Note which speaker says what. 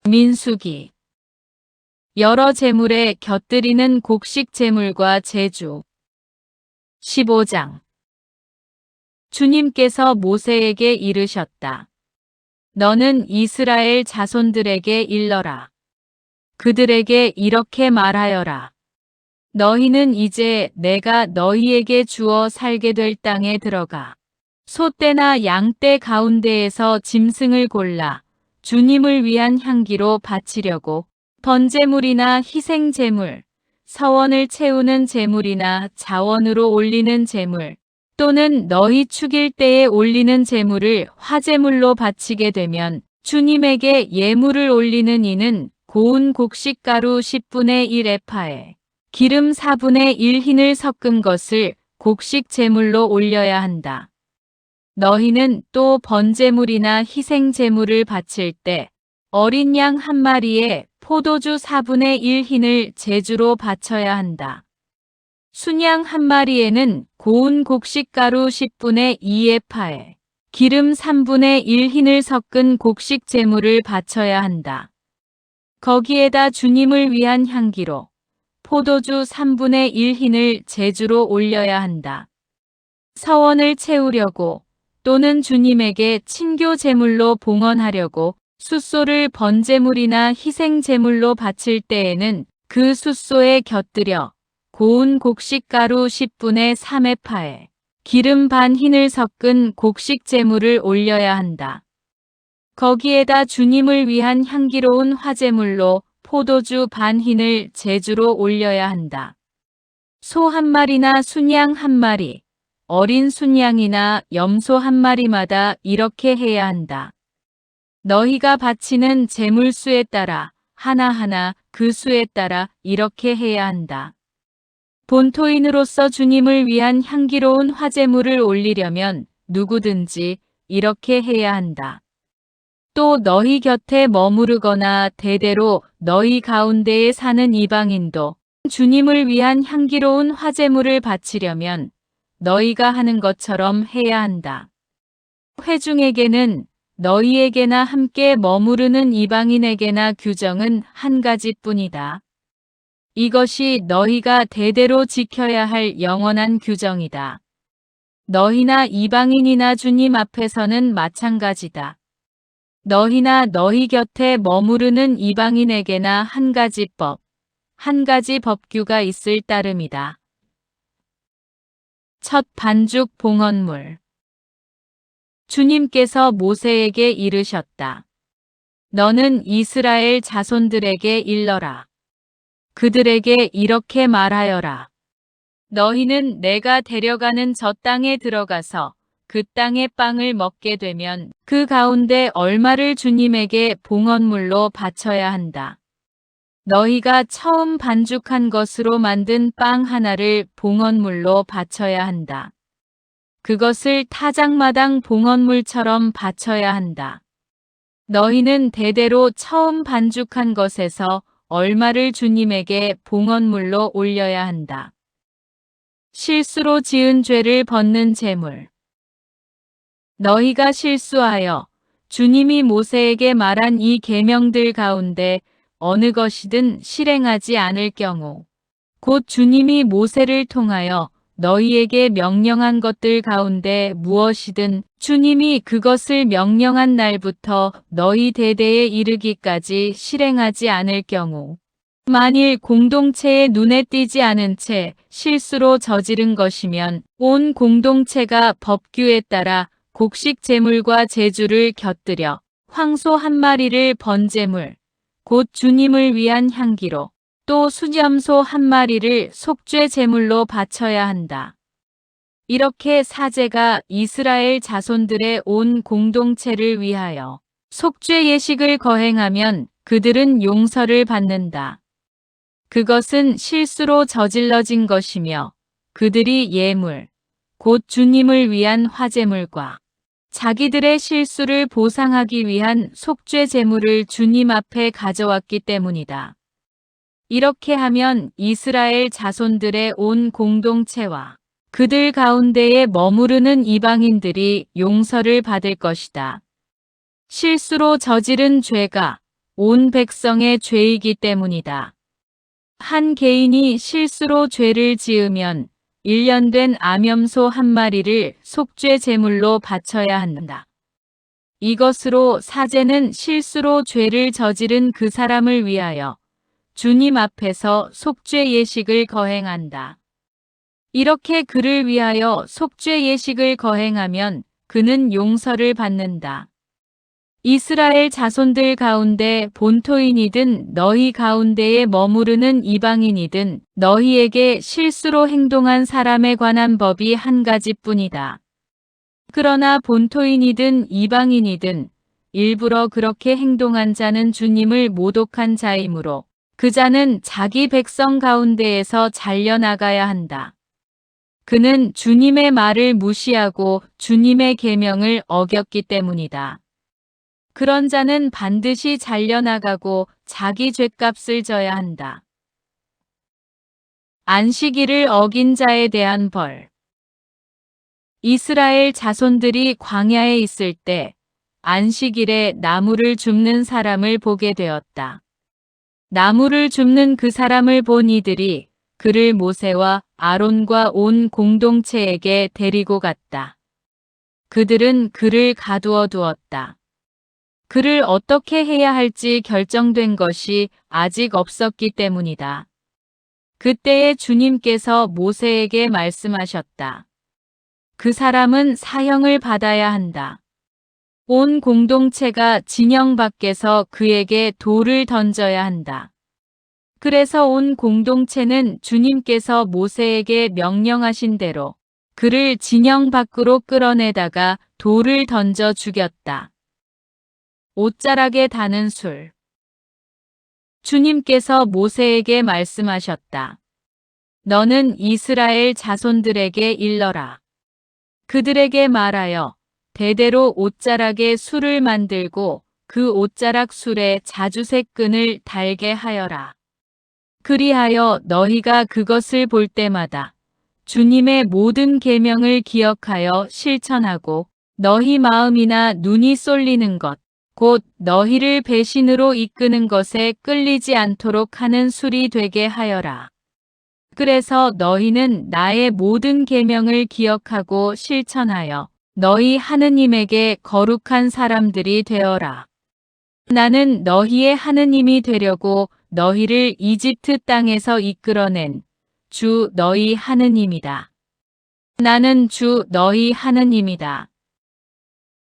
Speaker 1: 민수기. 여러 제물에 곁들이는 곡식 제물과 제주. 15장. 주님께서 모세에게 이르셨다. 너는 이스라엘 자손들에게 일러라. 그들에게 이렇게 말하여라. 너희는 이제 내가 너희에게 주어 살게 될 땅에 들어가 소떼나 양떼 가운데에서 짐승을 골라 주님을 위한 향기로 바치려고 번제물이나 희생제물, 서원을 채우는 제물이나 자원으로 올리는 제물, 또는 너희 축일 때에 올리는 제물을 화제물로 바치게 되면 주님에게 예물을 올리는 이는 고운 곡식가루 10분의 1 에파에 기름 4분의 1 흰을 섞은 것을 곡식 제물로 올려야 한다. 너희는 또 번제물이나 희생제물을 바칠 때 어린 양 한 마리에 포도주 4분의 1 흰을 제주로 바쳐야 한다. 순양 한 마리에는 고운 곡식가루 10분의 2 에파에 기름 3분의 1 흰을 섞은 곡식 제물을 바쳐야 한다. 거기에다 주님을 위한 향기로 포도주 3분의 1 흰을 제주로 올려야 한다. 서원을 채우려고 또는 주님에게 친교 제물로 봉헌하려고 숫소를 번제물이나 희생제물로 바칠 때에는 그 숫소에 곁들여 고운 곡식가루 10분의 3 에파에 기름 반 흰을 섞은 곡식 제물을 올려야 한다. 거기에다 주님을 위한 향기로운 화제물로 포도주 반 흰을 제주로 올려야 한다. 소 한 마리나 순양 한 마리, 어린 순양이나 염소 한 마리마다 이렇게 해야 한다. 너희가 바치는 제물 수에 따라 하나하나 그 수에 따라 이렇게 해야 한다. 본토인으로서 주님을 위한 향기로운 화제물을 올리려면 누구든지 이렇게 해야 한다. 또 너희 곁에 머무르거나 대대로 너희 가운데에 사는 이방인도 주님을 위한 향기로운 화제물을 바치려면 너희가 하는 것처럼 해야 한다. 회중에게는 너희에게나 함께 머무르는 이방인에게나 규정은 한 가지뿐이다. 이것이 너희가 대대로 지켜야 할 영원한 규정이다. 너희나 이방인이나 주님 앞에서는 마찬가지다. 너희나 너희 곁에 머무르는 이방인에게나 한 가지 법, 한 가지 법규가 있을 따름이다. 첫 반죽 봉헌물. 주님께서 모세에게 이르셨다. 너는 이스라엘 자손들에게 일러라. 그들에게 이렇게 말하여라. 너희는 내가 데려가는 저 땅에 들어가서 그 땅의 빵을 먹게 되면 그 가운데 얼마를 주님에게 봉헌물로 바쳐야 한다. 너희가 처음 반죽한 것으로 만든 빵 하나를 봉헌물로 바쳐야 한다. 그것을 타작마당 봉헌물처럼 바쳐야 한다. 너희는 대대로 처음 반죽한 것에서 얼마를 주님에게 봉헌물로 올려야 한다. 실수로 지은 죄를 벗는 제물. 너희가 실수하여 주님이 모세에게 말한 이 계명들 가운데 어느 것이든 실행하지 않을 경우 곧 주님이 모세를 통하여 너희에게 명령한 것들 가운데 무엇이든 주님이 그것을 명령한 날부터 너희 대대에 이르기까지 실행하지 않을 경우 만일 공동체의 눈에 띄지 않은 채 실수로 저지른 것이면 온 공동체가 법규에 따라 곡식 제물과 제주를 곁들여 황소 한 마리를 번제물, 곧 주님을 위한 향기로 또 수염소 한 마리를 속죄 제물로 바쳐야 한다. 이렇게 사제가 이스라엘 자손들의 온 공동체를 위하여 속죄 예식을 거행하면 그들은 용서를 받는다. 그것은 실수로 저질러진 것이며 그들이 예물, 곧 주님을 위한 화제물과 자기들의 실수를 보상하기 위한 속죄 제물을 주님 앞에 가져왔기 때문이다. 이렇게 하면 이스라엘 자손들의 온 공동체와 그들 가운데에 머무르는 이방인들이 용서를 받을 것이다. 실수로 저지른 죄가 온 백성의 죄이기 때문이다. 한 개인이 실수로 죄를 지으면 1년 된 암염소 한 마리를 속죄 제물로 바쳐야 한다. 이것으로 사제는 실수로 죄를 저지른 그 사람을 위하여 주님 앞에서 속죄 예식을 거행한다. 이렇게 그를 위하여 속죄 예식을 거행하면 그는 용서를 받는다. 이스라엘 자손들 가운데 본토인이든 너희 가운데에 머무르는 이방인이든 너희에게 실수로 행동한 사람에 관한 법이 한 가지뿐이다. 그러나 본토인이든 이방인이든 일부러 그렇게 행동한 자는 주님을 모독한 자이므로 그 자는 자기 백성 가운데에서 잘려나가야 한다. 그는 주님의 말을 무시하고 주님의 계명을 어겼기 때문이다. 그런 자는 반드시 잘려나가고 자기 죗값을 져야 한다. 안식일을 어긴 자에 대한 벌. 이스라엘 자손들이 광야에 있을 때 안식일에 나무를 줍는 사람을 보게 되었다. 나무를 줍는 그 사람을 본 이들이 그를 모세와 아론과 온 공동체에게 데리고 갔다. 그들은 그를 가두어 두었다. 그를 어떻게 해야 할지 결정된 것이 아직 없었기 때문이다. 그때에 주님께서 모세에게 말씀하셨다. 그 사람은 사형을 받아야 한다. 온 공동체가 진영 밖에서 그에게 돌을 던져야 한다. 그래서 온 공동체는 주님께서 모세에게 명령하신 대로 그를 진영 밖으로 끌어내다가 돌을 던져 죽였다. 옷자락에 다는 술. 주님께서 모세에게 말씀하셨다. 너는 이스라엘 자손들에게 일러라. 그들에게 말하여 대대로 옷자락에 술을 만들고 그 옷자락 술에 자주색 끈을 달게 하여라. 그리하여 너희가 그것을 볼 때마다 주님의 모든 계명을 기억하여 실천하고 너희 마음이나 눈이 쏠리는 것, 곧 너희를 배신으로 이끄는 것에 끌리지 않도록 하는 술이 되게 하여라. 그래서 너희는 나의 모든 계명을 기억하고 실천하여 너희 하느님에게 거룩한 사람들이 되어라. 나는 너희의 하느님이 되려고 너희를 이집트 땅에서 이끌어낸 주 너희 하느님이다. 나는 주 너희 하느님이다.